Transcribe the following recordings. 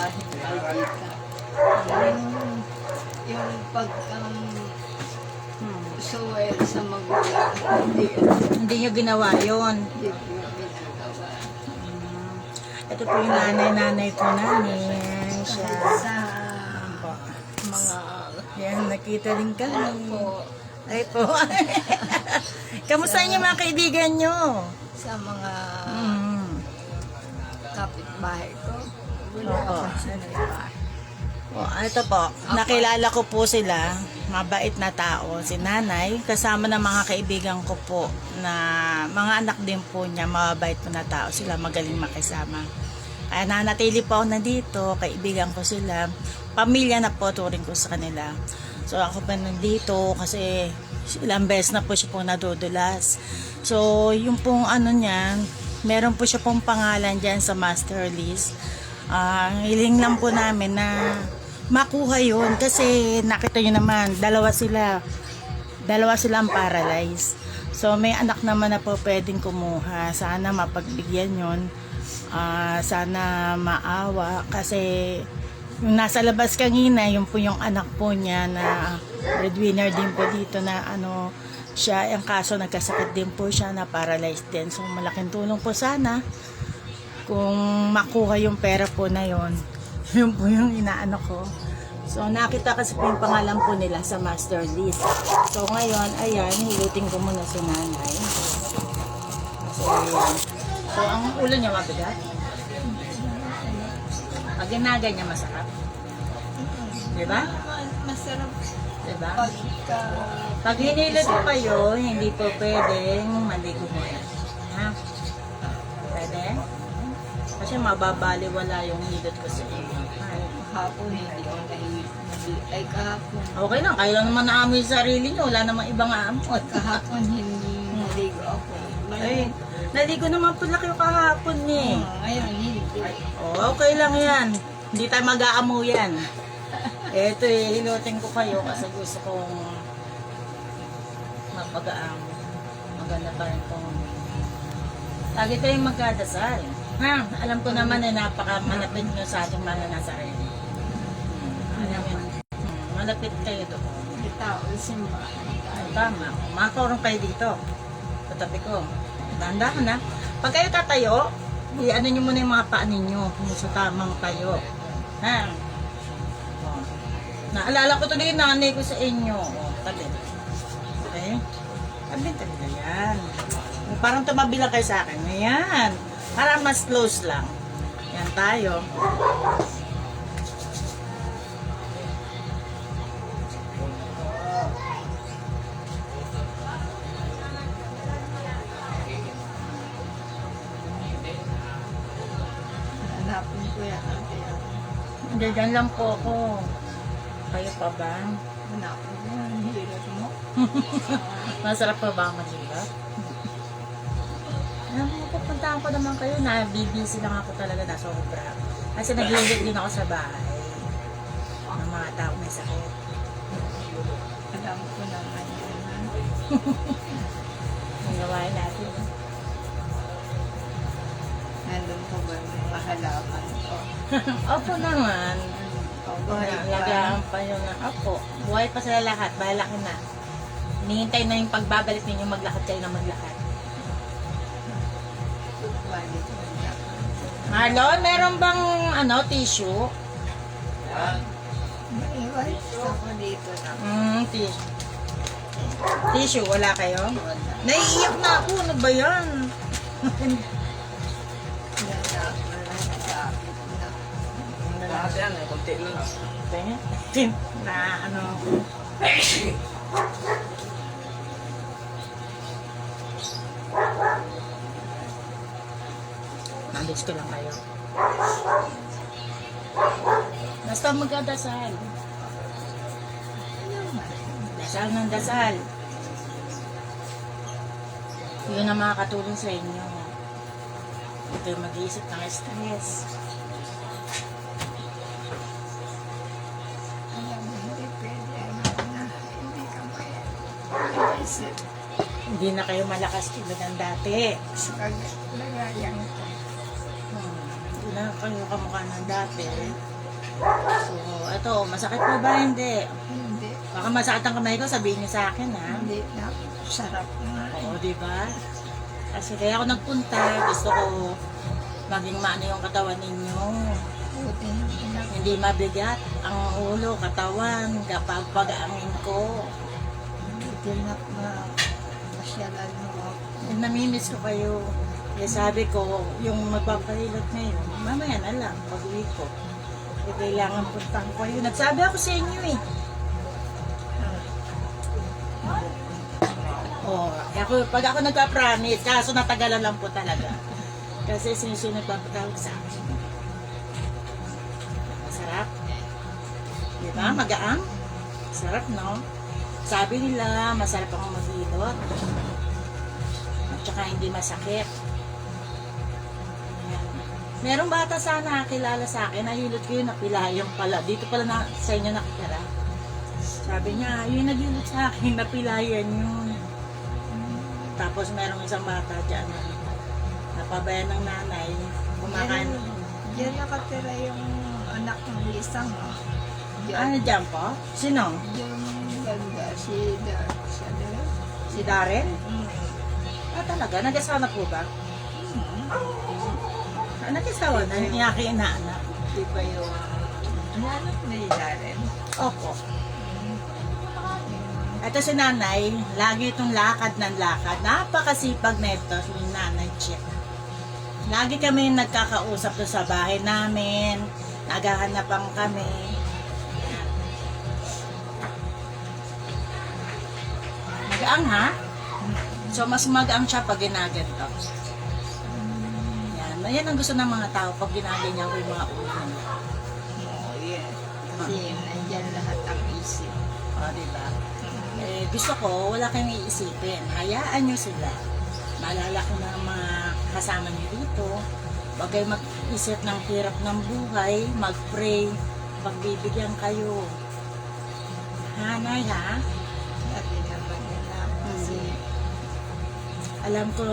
bahay ni Aldita. Yung pag suwel sa magulang, Hindi nyo ginawa yun. hindi ko ginagawa. Ito po yung nanay-nanay po namin. Siya. Sa Po. mga Yan, nakita rin kami. po, Ay po. Kamusta yung mga kaibigan nyo? sa mga kapitbahay ko. Wala Oo. akong sinalibahay. Ito po, nakilala ko po sila, mabait na tao, si nanay, kasama ng mga kaibigan ko po, na mga anak din po niya, mabait po na tao sila, magaling makisama. Kaya nanatili po ako nandito, kaibigan ko sila, pamilya na po, turing ko sa kanila. So ako pa nandito kasi ilang beses na po siya po nadudulas. So yung pong ano niyan, meron po siya pong pangalan dyan sa master list. Hiling lang po namin na makuha yun kasi nakita nyo naman, dalawa silang paralyzed. So may anak naman na po pwedeng kumuha. Sana mapagbigyan yun. Sana maawa kasi yung nasa labas kanina, yun po yung anak po niya na breadwinner din po dito na ano siya, yung kaso nagkasakit din po siya na paralyzed din. So malaking tulong po sana kung makuha yung pera po na yon. Yun po yung inaano ko. So nakita kasi po yung pangalan po nila sa master list. So ngayon, ayan, hilutin ko muna si nanay. So ayan. So ang ulo niya mabigat. Pag ginaganyan masarap. Diba? Masarap Diba? pagka Pag hinilot po kayo, hindi po pwedeng maligo muna. Ha? Pwede? Kasi mababaliwala yung hilot ko sa inyo. hapon hindi ko ay kahapon. Okay lang, kayo lang naman naamoy yung sarili nyo. Wala namang ibang aamot. Kahapon hindi naligo ako. Ay, naligo naman pala kayo kahapon eh. Ngayon hindi. Oh, okay lang yan. Hindi tayo mag-aamuyan. Eto eh, hilutin ko kayo kasi gusto kong mapag-aamo. Maganda pa rin kung lagi tayong magdadasal. Ha? Alam ko naman eh, napaka-malapit nyo sa ating mga nasarili. Alam mo, malapit kayo doon. Kita o simba. Ay, tama. Makakurong kayo dito. Katabi ko. Tanda ka na. Pag kayo tatayo, i-ano nyo muna yung mga paa ninyo. Kung sa tamang tayo. Ha? O. Naalala ko tuloy yung nanay ko sa inyo. O, tabi. Okay? Tabi na yan. Parang tumabi lang kayo sa akin. Ayan. Para mas close lang. Yan tayo. Hanapin ko yan. Hindi, dyan lang po ako. Kayo pa ba? Hanapin ko yan. Hilot mo. Masarap pa ba ang maghilot? Pupuntahan ko naman kayo na busy lang ako talaga na sobra. Kasi naghihilot din ako sa bahay ng mga tao may sakit. Alam ko naman yan. Ang gawain natin. Nandun ko ba yung mga halaman ko? Opo naman. Alagaan pa yun na. Opo. Buhay pa sila lahat. Balaki na. Hinihintay na yung pagbabalik ninyo maglakad kayo na maglakad. Marlon, meron bang tissue? May wipes ako dito na. Tissue. Tissue, wala kayo? Naiiyak na ako. Ano ba yan? Kasi ano, konti lang. Na ano. Nandis ko lang kayo. Basta magdadasal. Dasal ng dasal. Yun ang makakatulong sa inyo. Huwag kayo mag-iisip ng stress. Alam mo, hindi pwede. Hindi ka maya. Isip. Hindi na kayo malakas tulad ng dati. Lagayan ko. Hindi na kayo kamukha ng dati. So, ito, masakit po ba? Hindi. Hindi. Baka masakit ang kamay ko, sabihin niyo sa akin, ha? Hindi na. Sarap nga. Oo, di ba? Kasi kaya ako nagpunta, gusto ko maging maano yung katawan ninyo. Buti na pinag- Hindi mabigat ang ulo, katawan, kapag pag-aangin ko. Buti na masyalan mo ako. Namimiss ko kayo. Kaya sabi ko, yung magpapahilot ngayon, mamaya na lang, pag-uwi ko. Eh, kailangan puntahan ko kayo. Nagsabi ako sa inyo eh. Oh, pag ako nagpa-promise, kaso natagalan lang po talaga. Kasi sino nagpapatawag sa akin. Masarap. Di ba? Magaang. Sarap, no? Sabi nila, masarap akong maghilot. At saka hindi masakit. Ayan. Merong bata sana kilala sa akin, nahilot ko yun, napilayan pala. Dito pala na, sa inyo nakitira. Sabi niya, yung naghilot sa akin, napilayan yun. Tapos merong isang bata dyan na napabayan ng nanay, kumakain. Diyan nakatira yung anak ng isang. Ano dyan po? Sino? Yung ganda, si Dar. Si Darren? Mm. Ah, talaga? Nag-asawa po ba? Mm. Ah, nag-asawa na yung aking inaanak. Di ba yung anak ni Darren? Opo. Ito si nanay, lagi itong lakad ng lakad. Napakasipag na ito, si nanay Chick. Lagi kami nagkakausap doon sa bahay namin. Naghahanapan kami. Magaang ha? So mas magaang siya pag ginaganto. Yan. Yan ang gusto ng mga tao pag ginaganyan ko yung mga ulo nila. Oo, yeah. Kasi nandyan lahat ang isip. O, diba? Eh, gusto ko, wala kayong iisipin. Hayaan nyo sila. Maalala ko na ang mga kasama nyo dito. Huwag kayo mag-isip ng hirap ng buhay. Mag-pray. Pagbibigyan kayo. Hanay ha? Sabi naman nila kasi Alam ko,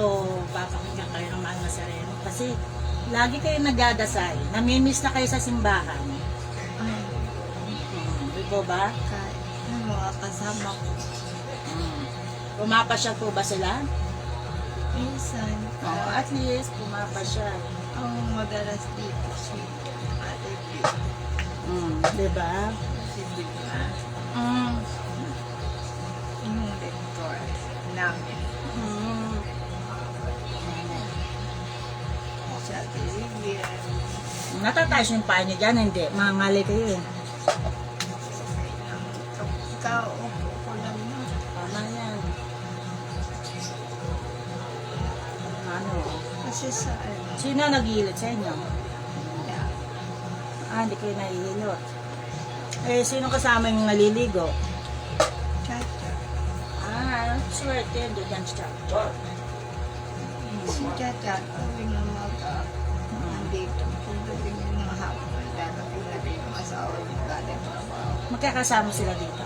papakinggan kayo ng mga sarili. Kasi, lagi kayo nagdadasal. Namimiss na kayo sa simbahan. ay, Di po ba? kahit yung mga kasama ko. Pumapasyal po ba sila? Minsan, Oo, at least pumapasyal. ang madalas dito si Ate Pio. Di ba? Si Bigla. Yung lektor namin. Sa Vivian. Natataas yung paa niyo dyan, hindi. Mangali kayo eh. Ikaw, upo ko lang na. Tama yan. Ano? Kasi sa Sino nag-hilot sa inyo? yeah, Ah, hindi kayo nahihilot. Eh, sino kasama yung naliligo? Chacha. Ah, swerte yun dyan siya. Si Chacha, tuwing umaga, nandito. Pagdating ng mga hapon, darating na rin yung asawa niya galing trabaho. Magkakasama sila dito?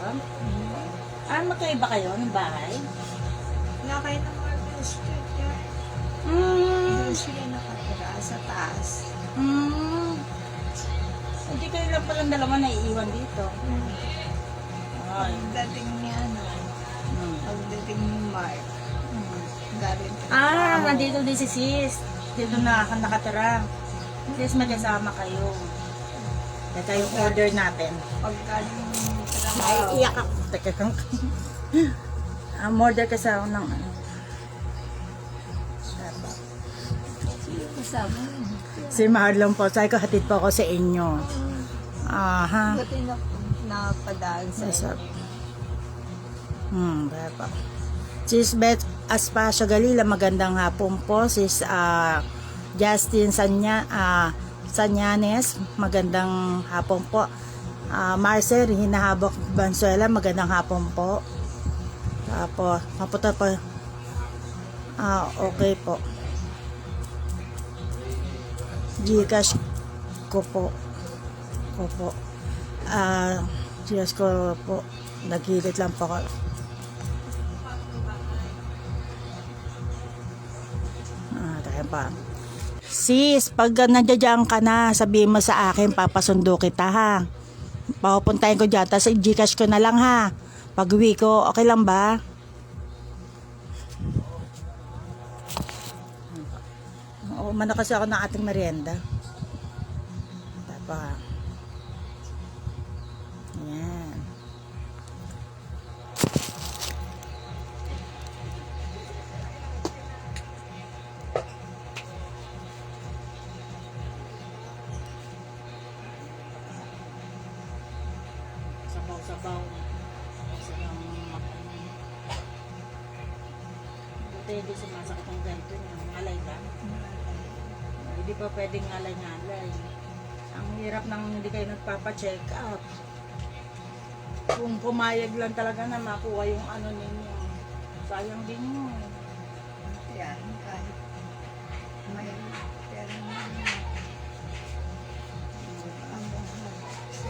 Ah, magkaiba kayo ng bahay? Nakay ng Marvel Street yan. Doon sila nakatira sa taas. Hindi kayo lang palang dalawa na iiwan dito. Ay. Pagdating niya, pagdating ni Mark, galing Ah, nandito din si sis. Dito na nakatira. Sis, magkasama kayo. Ito yung order natin. Pag galing Ay, trabaho, iyak ako. Teka kang... order ka sa ng ano. kasama. Si Marlon po. Sabi ko, hatid po ako sa inyo. Aha. Buti na napadaan sa Yes, sir. inyo. Kaya pa. Sis Beth Aspasio Galila, magandang hapon po. Sis Justin Sanyanes, magandang hapon po. Marcel Hinahabok Bansuela, magandang hapon po. Tapos, maputa po. Okay po. Gcash ko po. Gcash ko po. Naghilit lang po ako. Tayo pa. Sis, pag nandiyan ka na, sabihin mo sa akin, papasundo kita ha. Papupuntahin ko dyan, tapos i-Gcash ko na lang ha. Pag uwi ko, okay lang ba? Umano kasi ako ng ating merienda. Tapa. Yan. Sabaw-sabaw. Sarang buti hindi sumasakit ang ganito niya. Ngalay ka? Hindi pa pwedeng ngalay-ngalay. Ang hirap nang hindi kayo nagpapa-check up. Kung pumayag lang talaga na makuha yung ano ninyo. Sayang din yun. Yan, kahit may pera naman. Ang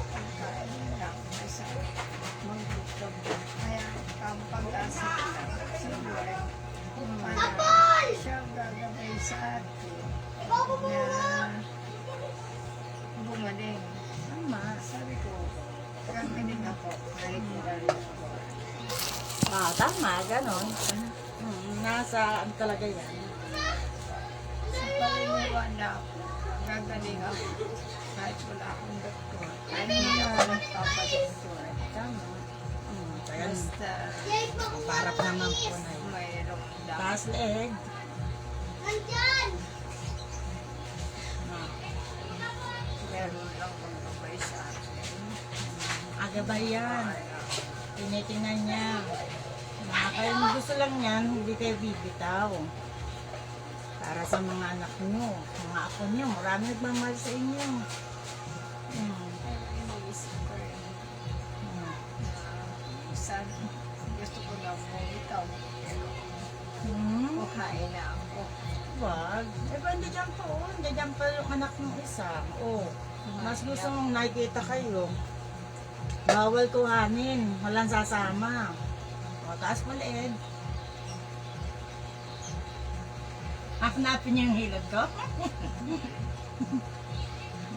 pagkain lang kasi magbukab. Kaya ang pag-asa lang sa buhay. Para siya gagabay sa atin na gumaling. Tama. Sabi ko, kamiling ako kahit wala rin ako. Tama, ganon. Nasa ano talaga yan. Sa paniniwala ko, gagaling ako kahit wala akong doktor. Kahit hindi ako nagpapadoktor. Tama. Kaya Basta parap naman po na yun. mayroong lang. Taas leeg. Meron lang magabay sa akin. Aga ba yan? Tinitingnan niya. Kaya gusto lang yan, hindi kayo bibitaw. Para sa mga anak niyo, mga apo niyo, marami nagmamahal sa inyo. Pero iniisip ko rin na minsan gusto ko na bumitaw. Pero kukain na ako. Wag. Eh, ba, hindi dyan po. Hindi dyan pa yung anak ng isa. Mas gusto mong nakikita kayo. Bawal kuhanin. Walang sasama. Taas maliit. Hanapin niyo yung hilod ko.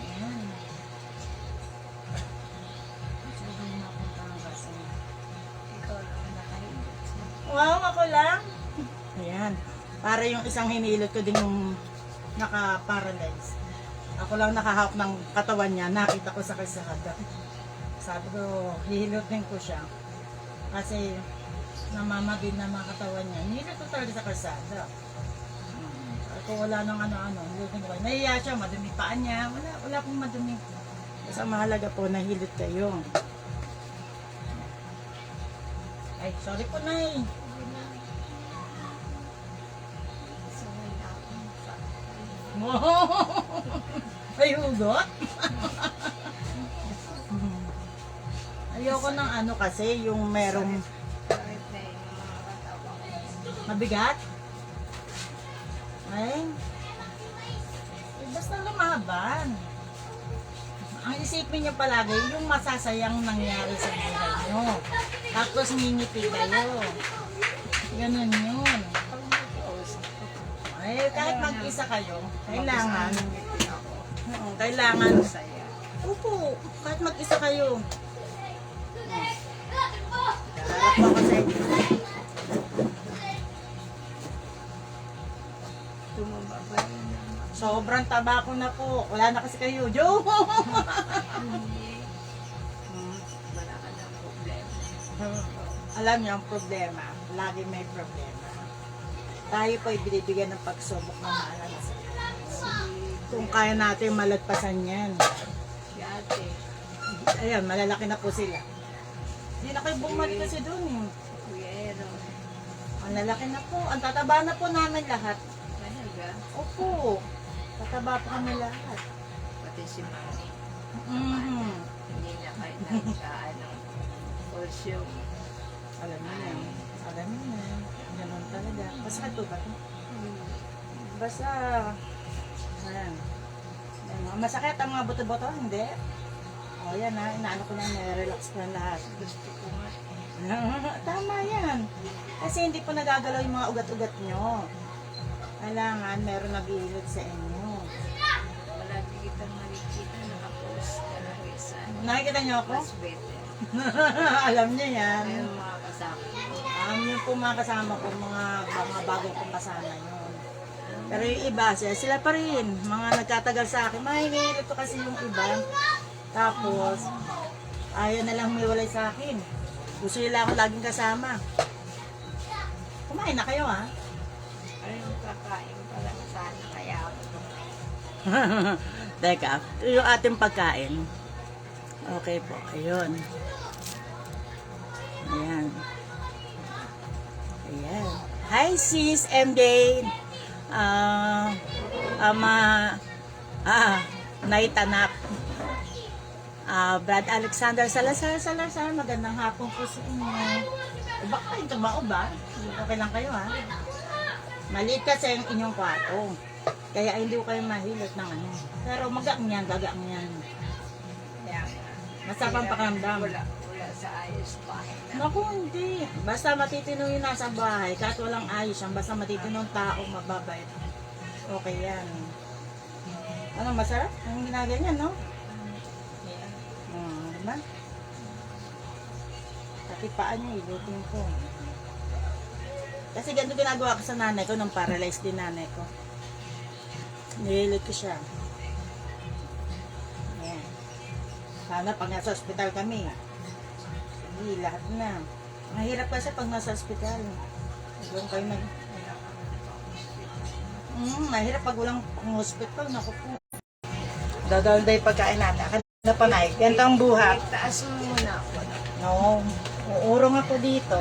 Ayan. Saan ba yung napunta ang basa? Ikaw lang nakahilot. Wow, ako lang. Ayan. Para yung isang hinilot ko din yung naka-paralyze. Ako lang nakahawak ng katawan niya. Nakita ko sa kalsada. Sabi ko, hihilotin ko siya. Kasi namamagin na mga katawan niya. Hinilot ko talaga sa kalsada. Kung wala nang ano-ano, hihilotin ko. Nahiya siya, madumi paan niya. Wala pong madumi. Basta mahalaga po, nahilot kayo. Ay, sorry po, Nay. So, wala akong Ay, hugot? Ayoko ng ano kasi, yung merong kahit na yung mga katawan. mabigat. Ay, basta lumaban. Ang isipin niyo palagi, yung masasayang nangyari sa buhay niyo. Tapos ngingiti kayo. Ganun yun. Ay, kahit mag-isa kayo, kailangan. Kailangan. Saya. Opo, kahit mag-isa kayo. Harap po ako sa inyo. Tumaba ba yun naman? Sobrang taba ko na po. Wala na kasi kayo. Joke! Hindi. Wala ka ng problema. Alam niyo ang problema. Lagi may problema. Tayo po ibinibigyan ng pagsubok ng maalas. Kung kaya natin malagpasan yan. Si ate. Ayan, malalaki na po sila. Hindi na kayo bumalik kasi doon eh. Kuya Ero. Ang lalaki na po. Ang tataba na po namin lahat. Talaga. Opo. Tataba po kami lahat. Pati si Mami. Mhm. Hindi na kayo nagkaano. Calcium. Alam mo na. Alam mo na. Ganun talaga. Basta ito ba ito? Basta, ayan. Ayan, masakit ang mga buto-buto? Hindi. O yan ha, inaano ko lang, relax ko lang lahat. Gusto ko nga. Tama yan. Kasi hindi po nagagalaw yung mga ugat-ugat nyo. Kailangan meron nag-iilot sa inyo. Nakikita niyo ako? Mas better. Alam niya yan. Ayun mga kasama. Yung po mga kasama ko, mga bagong kumpasana yun. Pero yung iba, sila pa rin. Mga nagtatagal sa akin. Mahingilip ko kasi yung iba. Tapos, ayaw na lang humiwalay sa akin. Gusto nila ako laging kasama. Kumain na kayo, ha? Ayun, kakain pa lang sana. Kaya ako Teka, ito yung ating pagkain. Okay po, ayun. Ayan. Ayan. Hi sis, MJ. Night anak. Brad Alexander Salazar, magandang hapon po sa inyo. Baka kayo tumao ba? Okay lang kayo, ha? Maliit kasi ang inyong kwarto. Kaya hindi ko kayo mahilot ng ano. Pero magaang yan. kaya Masapang pakiramdam. wala sa ayos pa. Naku, hindi. Basta matitino yung nasa bahay, kahit walang ayos yan, basta matitino yung tao, mababait. Okay yan. Ano, masarap? Ang ginaganyan, no? Diba? Pati paan niya, ilutin ko. Kasi ganito ginagawa ko sa nanay ko, nung paralyzed din nanay ko. Nililot ko siya. Ayan. Sana pag nasa ospital kami, hindi, lahat na. Mahirap kasi pag nasa ospital. Doon kayo nag... mahirap pag walang hospital. Naku po. Dadawal daw yung pagkain natin. Akin na panay. Ganito ang buhat. Taas mo muna ako. No. Uurong ako dito.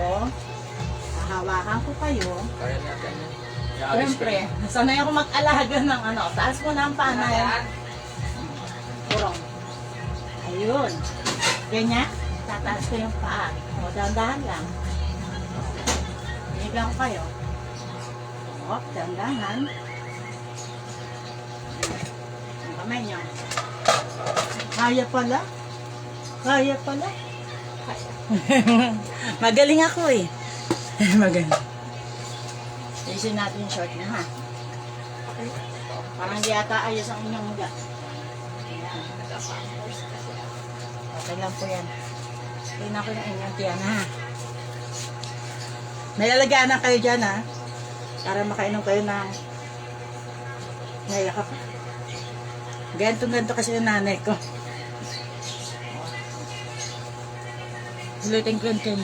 Hahawakan ko kayo. Kaya natin yan. Siyempre, sanay ako mag-alaga ng ano. Taas mo na ang panay. Urong. Ayun. Ganyan. Tataas ko yung paa. O, dahan-dahan lang. Binigyan ko kayo. O, dahan-dahan. Ang kamay niyo. Kaya pala. Kaya. Magaling ako eh. Magaling. Ayusin natin yung short na, ha? Parang di ata ayos ang inyong mga. Ayan. Okay lang po yan. Tingnan ko yung inyong tiyan, ha? May lalagyan kayo dyan, ha? Para makainom kayo ng nayakap. Ganto kasi yung nanay ko. Luting ko yun.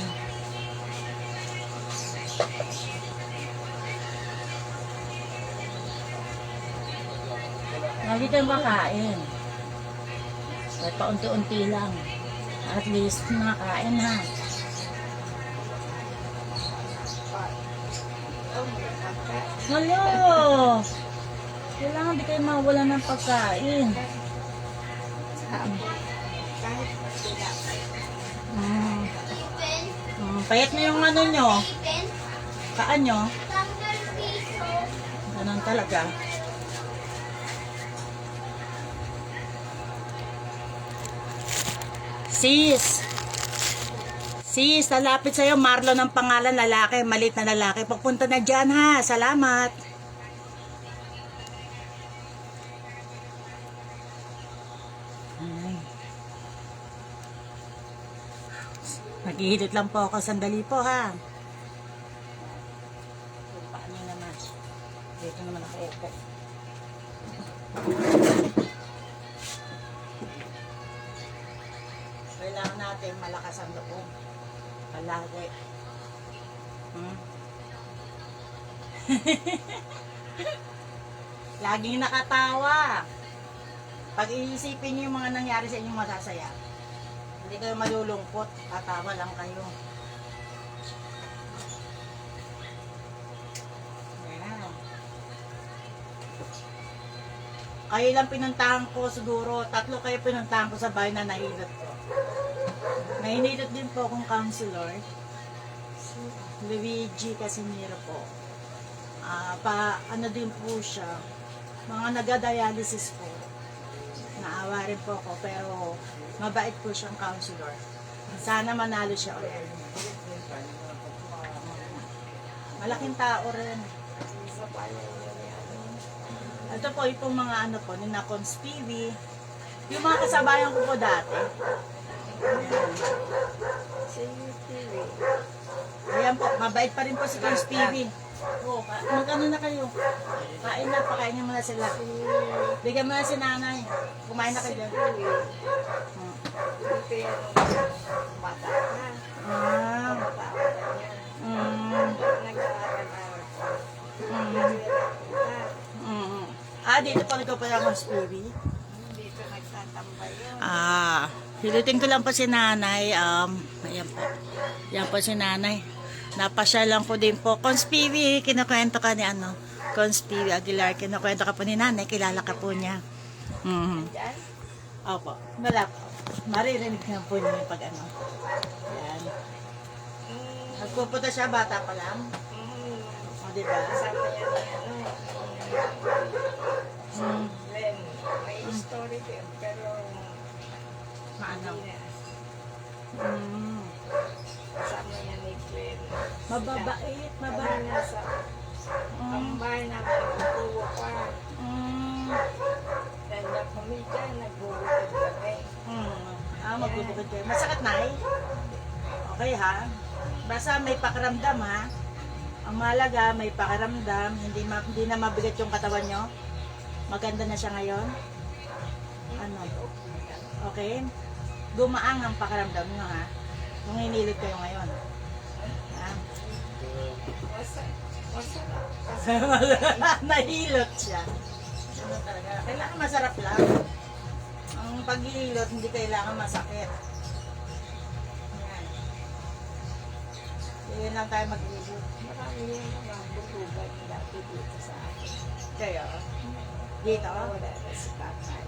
Lagi kayong makain. Kahit paunti-unti lang. At least nakain, ha. Hello! Kailangan di kayo mawala ng pagkain. Kahit sila. Payat na yung ano nyo. Kaan nyo. Ganun talaga. Sis, lalapit sa'yo, Marlon ang pangalan, lalaki, malit na lalaki. Pagpunta na dyan, ha. Salamat. Naghihilot lang po ako, sandali po, ha. Paano naman? Dito naman ako upo. Kailangan natin malakas ang loob. Palagi. Laging nakatawa. Pag iisipin niyo yung mga nangyari sa inyong masasaya, hindi kayo malulungkot. Tatawa lang kayo. Ayan. Kayo lang pinuntahan ko siguro. 3 kayo pinuntahan ko sa bahay na nahilot ko. Nahinilot din po akong counselor. Si Luigi Casimiro po. Ano din po siya. Mga nagadialysis po. Naawa rin po ako pero mabait po siyang counselor. Sana manalo siya ulit. Malaking tao rin. Ito po yung mga ano po, ni Nakons TV, Yung mga kasabayan ko po dati. Sa YouTube. Ayan po, mabait pa rin po si Coach PB. Oo, mag-ano na kayo? Kain na, pakain niyo muna sila. Bigyan mo na si nanay. Kumain na kayo. Hmm. Dito yan ang bata na. Ah. Bata na niya. Nag-aaral-aral ko. Dito pa nagpapalang Coach PB. Dito nagtatambay yun. Hilutin ko lang po si nanay. Ayan po. Yan po si nanay. Napasya lang ko din po. Coach PB, kinukwento ka ni Coach PB Aguilar, kinukwento ka po ni nanay. Kilala ka po niya. Diyan? Opo. Wala po. Maririnig na po niya yung pag Yan. Nagpupunta siya, bata pa lang. O, diba? Kasama niya ni Glenn. May story din, pero Maano? hindi na. Kasama niya ni Glenn. Mababait, Kami mababait. nasa ang bahay namin, nagbubuo pa. Dahil na kami dyan, nagbubukod kami. Magbubukod kayo. Masakit na eh. Okay ha? Basta may pakiramdam ha. Ang mahalaga, may pakiramdam. Hindi na mabigat yung katawan nyo. Maganda na siya ngayon. Ano? Okay? Gumaang ang pakiramdam nyo ha. Kung inilit kayo ngayon. Ha? Masarap. Nahilot siya. Ano talaga? Kailangan masarap lang. Ang paghihilot, hindi kailangan masakit. Yan. Hindi lang tayo maghihilot. Marami yung mga butugan dati dito sa akin. Kaya, dito? Wala na si tatay.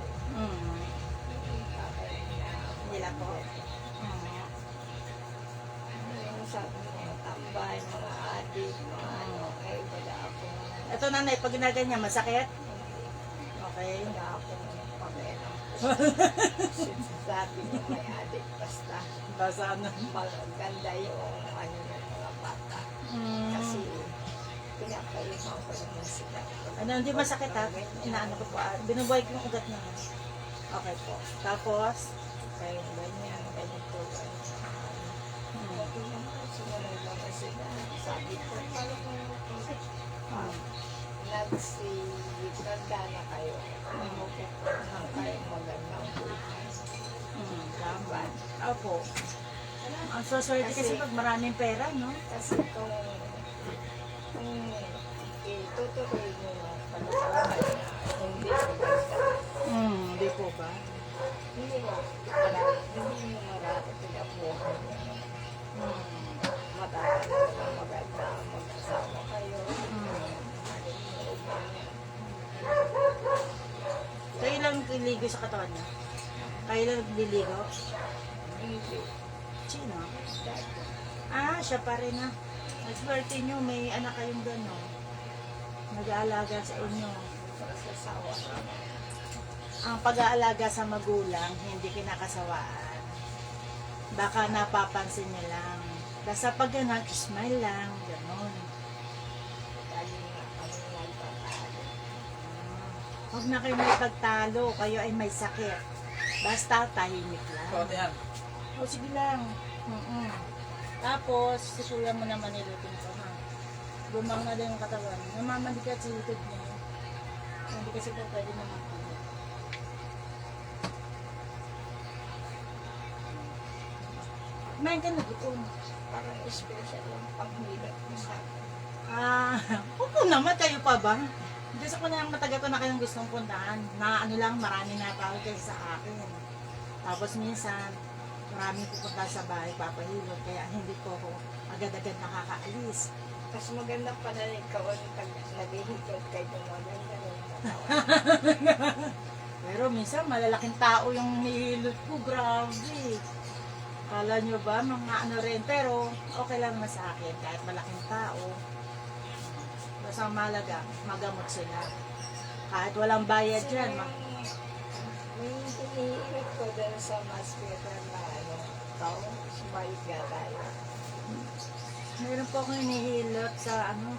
Tatay na Nila po. yung sabi mo, tambay, mga adik, mga ano, ay wala akong, Ito nanay, pag ginaganyan, masakit? Okay. wala akong pakialam. Sabi niya may adik, basta Basta ano. maganda yung ano ng mga bata. Kasi pinapayuhan ko naman sila. Ano, hindi masakit ha? Inaano ko po. Binubuhay ko yung ugat niya. Okay po. Tapos, Kaya ganyan, ganito, ganito. Sabi naman, sumunod naman sila. Sabi ko, paano kung nagsiganda na kayo, mapupunhan kayo magandang buhay. tama. Opo. Ang swerte kasi pag maraming pera, no? Kasi kung itutuloy mo na pagkasawahan na hindi maganda, Hindi po ba? hindi mo mararating ang buhay mo. Matatagal na maganda, mag-asawa kayo. Kayo lang nililigo sa katawan niya? Kayo lang nililigo? Hindi. Sino? Dati. Siya pa rin na. Swerte nyo, may anak kayong gano'n. Nag-aalaga sa inyo. Masasawa ka. Ang pag-aalaga sa magulang, hindi kinakasawaan. Baka napapansin niya lang. Basta pag gano'n, smile lang, gano'n. Dali nga kami nagpapalo. Huwag na kayo may pagtalo, kayo ay may sakit. Basta tahimik lang. yan. O sige lang. Tapos, susuyan mo naman nilutin ko ha. Bumang na din yung katawan. Namamalikat sa likod niya. Hindi kasi po pwede naman po. Kumain ka na doon. Parang special yung panghilot mo sa akin. Opo naman, kayo pa ba? Gusto ko na matagal ko na kayong gustong puntahan. Na ano lang, marami na tawag kayo sa akin. Tapos minsan, maraming pupunta sa bahay, papahilot. Kaya hindi ko ako agad-agad nakakaalis. Mas maganda pa na ikaw ang naghihikot kay maganda rin katawan. Pero minsan, malalaking tao yung nihilot ko. Grabe. Kala nyo ba, mga ano rin. Pero, okay lang naman sa akin. Kahit malaking tao. Basta ang mahalaga, magamot sila. Kahit walang bayad dyan. May hinihilot ko dahil sa hospital na ano, taong smile ka tayo. Meron po akong hinihilot sa ano.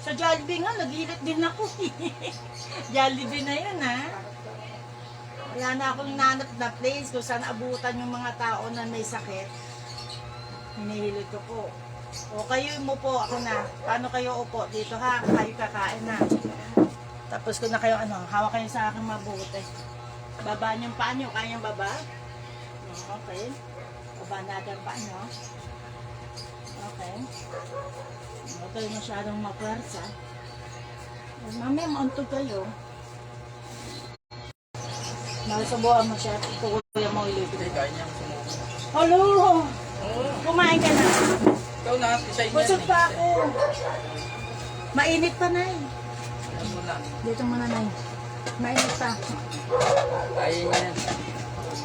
Sa Jollibee nga, naghihilot din ako. Jollibee na yun ha. Wala na akong nanap na place kung saan abutan yung mga tao na may sakit. Hinihilot ko po. O kayo mo po, ako na. Paano kayo upo? Dito ha, kayo kakain na. Tapos kung na kayo, hawak kayo sa akin mabuti. Baba niyo yung paa niyo. Kaya yung baba? Okay. Baba natin ang paa niyo. Okay. Huwag kayo masyadong mapwersa. Mamaya mauntog kayo. Nakasabuhan mo siya. Kukuya mo ulit. Hindi, kaya niya sumuha. Hello! Oo. Kumain ka na. Ikaw na, isay niya. Busog pa ako. Mainit pa, Nay. Alam mo na. Dito muna, Nay. Mainit pa. Kaya niya.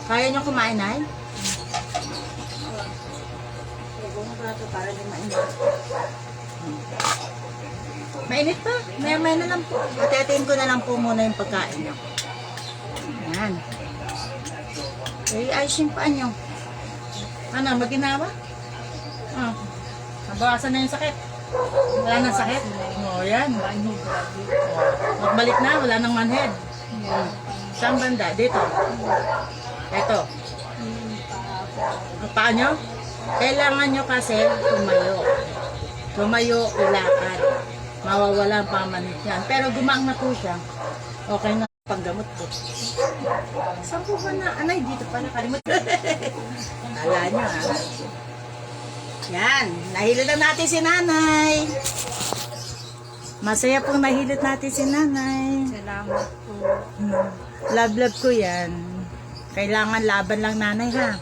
Kaya niyo kumain, Nay? Huwag mo prato para di mainit. Mainit pa. Maya-maya na lang po. Patetiin ko na lang po muna yung pagkain niyo. Yan. Ayos yung paan niyo. Ano, maginawa? Ah. Nabawasan na yung sakit. Wala nang sakit? Oo, yan. Magbalik na, wala nang manhead. Saan banda? Dito. Ito. Paa nyo? Kailangan nyo kasi tumayo. Tumayo, ilakad. Mawawala ang pamanit yan. Pero gumaang na po siya. Okay na panggamot po. Saan po ba na? Anay, dito pa nakalimut. Kala nyo ha. Yan. Nahilot na natin si Nanay. Masaya pong nahilot natin si Nanay. Salamat po. Love ko yan. Kailangan laban lang, Nanay, ha.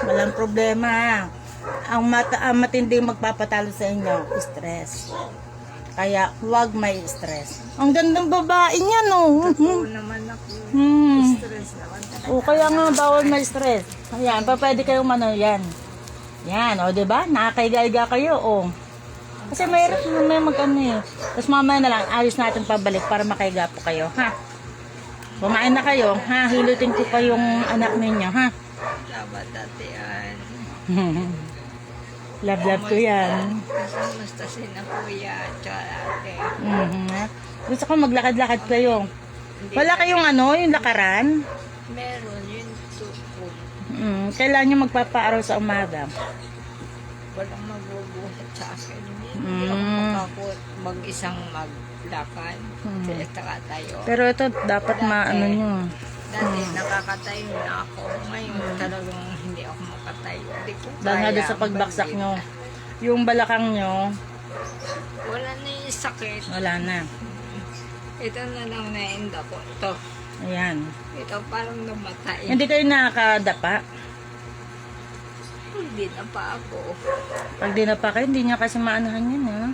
Walang problema, ha. Ang matinding magpapatalo sa inyo, stress. Kaya huwag may stress. Ang gandang babae niya, no. Oo naman ako. Stress naman talaga. O kaya nga bawal may stress. Ayan, pa pwede kayong yan. Yan, o diba? Nakakaiga-iga kayo, o. Kasi may mag-ano eh. Tapos mamaya na lang, ayos natin pabalik para makaiga po kayo, ha? Kumain na kayo, ha? Hilutin ko pa yung anak ninyo, ha? Salamat atian. Love ko yan. Basta sina kuya at ate. Gusto ko maglakad-lakad kayo. Wala kayong yung lakaran? Meron yun tukod. Kailan nyo magpapaaraw sa umaga? Walang magbubuhat sa akin. Hindi ako makakot mag-isang maglakad. Kaya tayo. Pero ito, dapat maano nyo. Dati nakakatayo na ako. Ngayon talagang hindi ako makatayo. Hindi ko Dahil nga kaya doon sa pagbaksak magbita. nyo. Yung balakang nyo, Wala na yung sakit. wala na. Ito na lang nainda ko. Ito. Ayan. Ito parang namatay. Hindi kayo nakakadapa. Hindi na pa ako. Pag di na pa kayo, hindi nyo kasi maanahan yun, ha?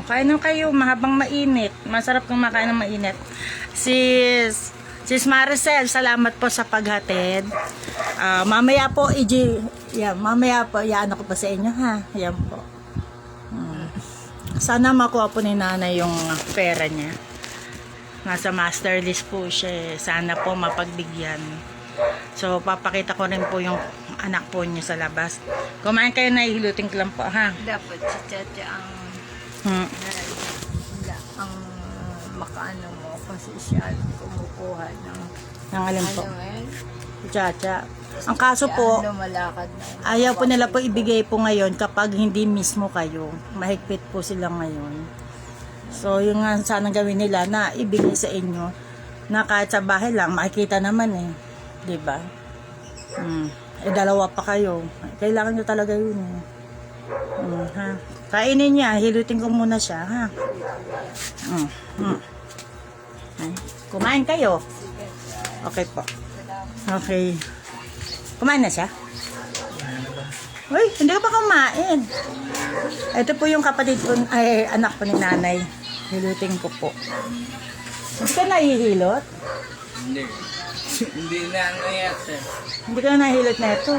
Kain na kayo, mahabang mainit. Masarap kung makain ng mainit. Sis Maricel, salamat po sa paghatid. Mamaya po, mamaya po, iyan ako pa sa inyo, ha? Yan po. Sana makuha po ni Nanay yung pera niya. Nasa master list po siya. Sana po mapagbigyan. So, papakita ko rin po yung anak po niya sa labas. Kumain kayo, nahihilutin ko lang po, ha? Dapat si Chacha ang makaano mo kasi siya kumukuha ng Ang alin po. eh. Chacha. Ang kaso po, Lumalakad na. ayaw po nila po ibigay po ngayon kapag hindi mismo kayo. Mahigpit po sila ngayon. So, yung nga sana gawin nila na ibigay sa inyo na kahit sa bahay lang, makikita naman eh. Diba? Dalawa pa kayo. Kailangan nyo talaga yun eh. Ha? Kainin niya, hilutin ko muna siya, ha? Ay, kumain kayo. Okay po. Okay. Kumain na siya? Uy, hindi ka pa kumain. Ito po yung kapatid ko, anak ko ni Nanay. Hilutin ko po. Hindi ka nahihilot? Hindi. Hindi na nangyayari. Hindi ka nahihilot na ito.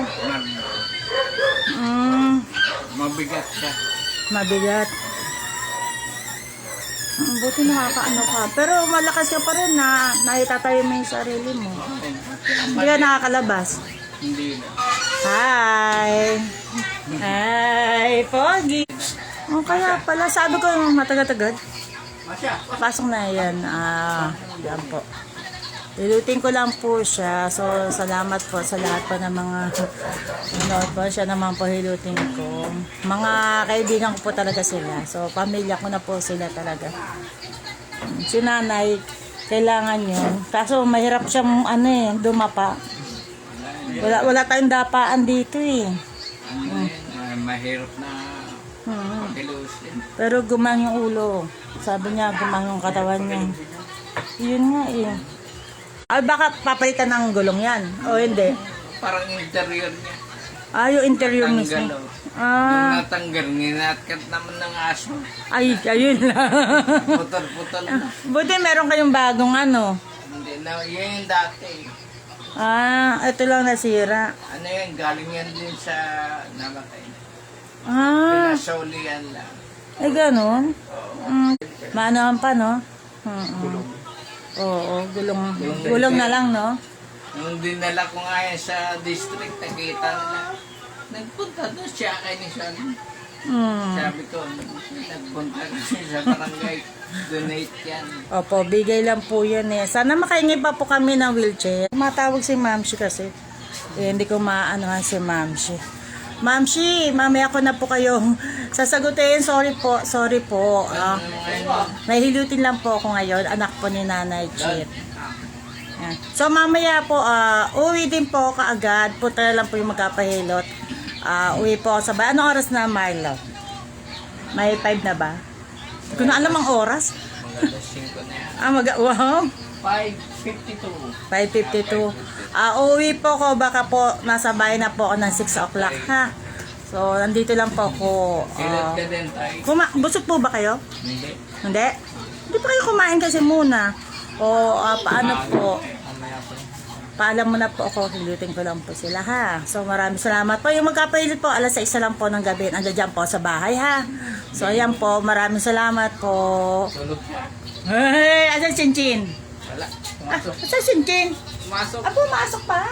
Mabigat siya. Mabigat. Buti nakakaano ka. Pero malakas ka pa rin na naitatayo mo yung sarili mo. Hindi ka nakakalabas. Hindi na. Hi! Hi, Pogi! O kaya pala, sabi ko matagal-tagal. Pasok na yan. Yan po. Hilutin ko lang po siya. So, salamat po sa lahat po ng mga po. Siya naman po hilutin ko. Mga kaibigan ko po talaga sila. So, pamilya ko na po sila talaga. Si nanay, kailangan yun. Kaso, mahirap siyang dumapa. Wala tayong dapaan dito eh. Mahirap na pakilusin. Pero gumang yung ulo. Sabi niya, gumang yung katawan niya. Yun nga eh. Ay, baka papalitan ng gulong yan. O hindi? Parang interior niya. Yung interior mismo. Tanggal, Yung natanggal, ninatkat naman ng aso. Ay, ayun lang. Putol-putol na. Buti meron kayong bagong Hindi na, yan yung dati. Ito lang nasira. Ano yan, galing yan din sa namatay. Pinasaulian lang. Ay, ganun. Maanohan pa, no? Oo, gulong. Gulong na lang, no? Nung dinala ko nga yan sa district, nakita nila. Nagpunta doon siya kay ni Sean. Sabi ko, nagpunta siya sa barangay. Donate yan. Opo, bigay lang po yan eh. Sana makahingi pa po kami ng wheelchair. Matawag si Mamshi kasi. Hindi ko maanohan si Mamshi. Mamshi, mamaya ko na po kayo sasagutin. Sorry po. Nahihilutin lang po ako ngayon. Anak po ni Nanay Chit. Yan. So mamaya po, uwi din po kaagad. Punta lang po yung magkapahilot. Uwi po ako sa bahay. Anong oras na, Marlo? May 5 na ba? Hindi ko na alam ang oras. Mga 5 na yan. Wow. 5:52. 5:52. Uwi po ko, baka po nasa bahay na po ako ng 6 o'clock ha. So, nandito lang po ako. Kilot ka din tayo. Busog po ba kayo? Hindi. Hindi? Hindi pa kayo kumain kasi muna. Paano po? Mamaya po. Paalam mo na po ako, hilutin ko lang po sila ha. So, maraming salamat po. Yung magkapahilit po, alas 6 lang po ng gabi. Andiyan dyan po sa bahay ha. So, ayan po, maraming salamat po. Tulog siya. Hey, asan si Chinchin? Wala. Asan si Chinchin? Pumasok. Pumasok pa?